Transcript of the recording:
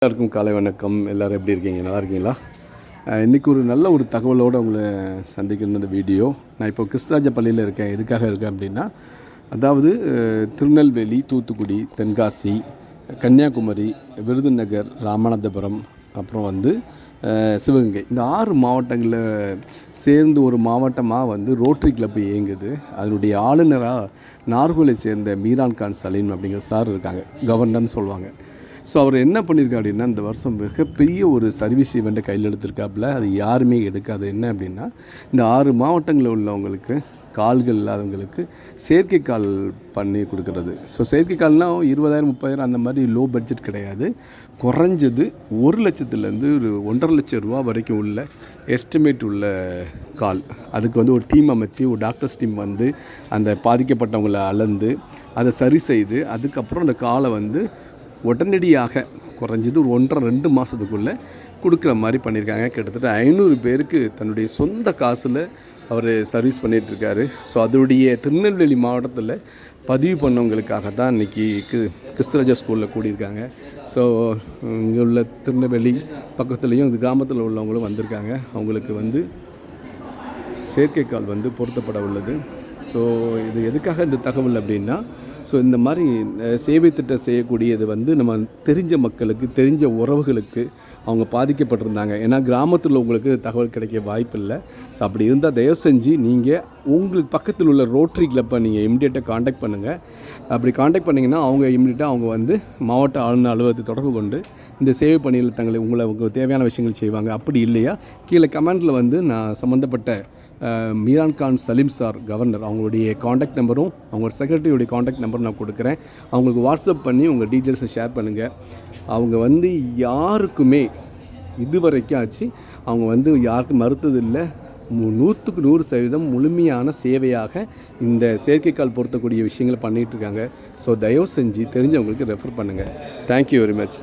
எல்லாருக்கும் காலை வணக்கம். எல்லோரும் எப்படி இருக்கீங்க? நல்லா இருக்கீங்களா? இன்றைக்கி ஒரு நல்ல ஒரு தகவலோடு உங்களை சந்திக்கிற இந்த வீடியோ. நான் இப்போ கிறிஸ்துராஜ பள்ளியில் இருக்கேன். எதுக்காக இருக்கேன் அப்படின்னா, அதாவது திருநெல்வேலி, தூத்துக்குடி, தென்காசி, கன்னியாகுமரி, விருதுநகர், ராமநாதபுரம், அப்புறம் சிவகங்கை, இந்த 6 மாவட்டங்களில் சேர்ந்து ஒரு மாவட்டமாக ரோட்டரி கிளப் இயங்குது. அதனுடைய ஆளுநராக நார்கோலை சேர்ந்த மீரான் கான் சலீம் அப்படிங்கிற சார் இருக்காங்க. கவர்னர்னு சொல்லுவாங்க. ஸோ அவர் என்ன பண்ணியிருக்காரு அப்படின்னா, இந்த வருஷம் மிகப்பெரிய ஒரு சர்வீஸ் ஈவெண்ட்டை கையில் எடுத்திருக்காப்புல. அது யாருமே எடுக்காது. என்ன அப்படின்னா, இந்த 6 மாவட்டங்களில் உள்ளவங்களுக்கு, கால்கள் இல்லாதவங்களுக்கு செயற்கை கால் பண்ணி கொடுக்குறது. ஸோ செயற்கை கால்னால் 20,000 30,000 அந்த மாதிரி லோ பட்ஜெட் கிடையாது. குறைஞ்சது 1 லட்சத்துலேருந்து ஒரு 1,50,000 ரூபா வரைக்கும் உள்ள எஸ்டிமேட் உள்ள கால். அதுக்கு ஒரு டீம் அமைச்சு, ஒரு டாக்டர்ஸ் டீம் அந்த பாதிக்கப்பட்டவங்களை அளந்து அதை சரி செய்து, அதுக்கப்புறம் அந்த காலை உடனடியாக குறைஞ்சது ஒரு 1.5-2 மாதத்துக்குள்ளே கொடுக்குற மாதிரி பண்ணியிருக்காங்க. கிட்டத்தட்ட 500 பேருக்கு தன்னுடைய சொந்த காசில் அவர் சர்வீஸ் பண்ணிகிட்ருக்காரு. ஸோ அதோடைய திருநெல்வேலி மாவட்டத்தில் பதிவு பண்ணவங்களுக்காக தான் இன்றைக்கி கிறிஸ்துராஜா ஸ்கூலில் கூடியிருக்காங்க. ஸோ இங்கே உள்ள திருநெல்வேலி பக்கத்துலேயும் இந்த கிராமத்தில் உள்ளவங்களும் வந்திருக்காங்க. அவங்களுக்கு செயற்கைக்கால் பொருத்தப்பட உள்ளது. ஸோ இது எதுக்காக இந்த தகவல் அப்படின்னா, ஸோ இந்த மாதிரி சேவை திட்டம் செய்யக்கூடியது நம்ம தெரிஞ்ச மக்களுக்கு, தெரிஞ்ச உறவுகளுக்கு அவங்க பாதிக்கப்பட்டிருந்தாங்க. ஏன்னா கிராமத்தில் உங்களுக்கு தகவல் கிடைக்க வாய்ப்பு இல்லை. ஸோ அப்படி இருந்தால் தயவு செஞ்சு நீங்கள் உங்களுக்கு பக்கத்தில் உள்ள ரோட்டரி கிளப்பை நீங்கள் இமிடியேட்டாக காண்டாக்ட் பண்ணுங்கள். அப்படி காண்டாக்ட் பண்ணிங்கன்னா அவங்க இமிடியேட்டாக அவங்க மாவட்ட ஆளுநர் அலுவலகத்தை தொடர்பு கொண்டு இந்த சேவை பணியில் உங்களுக்கு தேவையான விஷயங்கள் செய்வாங்க. அப்படி இல்லையா, கீழே கமெண்டில் நான் சம்மந்தப்பட்ட மீரான் கான் சலீம் சார் கவர்னர் அவங்களுடைய காண்டாக்ட் நம்பரும் அவங்களோட செக்ரட்டரியுடைய காண்டாக்ட் நம்பரும் நான் கொடுக்குறேன். அவங்களுக்கு வாட்ஸ்அப் பண்ணி உங்கள் டீட்டெயில்ஸை ஷேர் பண்ணுங்கள். அவங்க யாருக்குமே இதுவரைக்கும் ஆச்சு அவங்க யாருக்கும் மறுத்ததில்லை. 100% முழுமையான சேவையாக இந்த செயற்கைக்கால் பொருத்தக்கூடிய விஷயங்களை பண்ணிகிட்ருக்காங்க. ஸோ தயவு செஞ்சு தெரிஞ்சவங்களுக்கு ரெஃபர் பண்ணுங்கள். Thank you very much.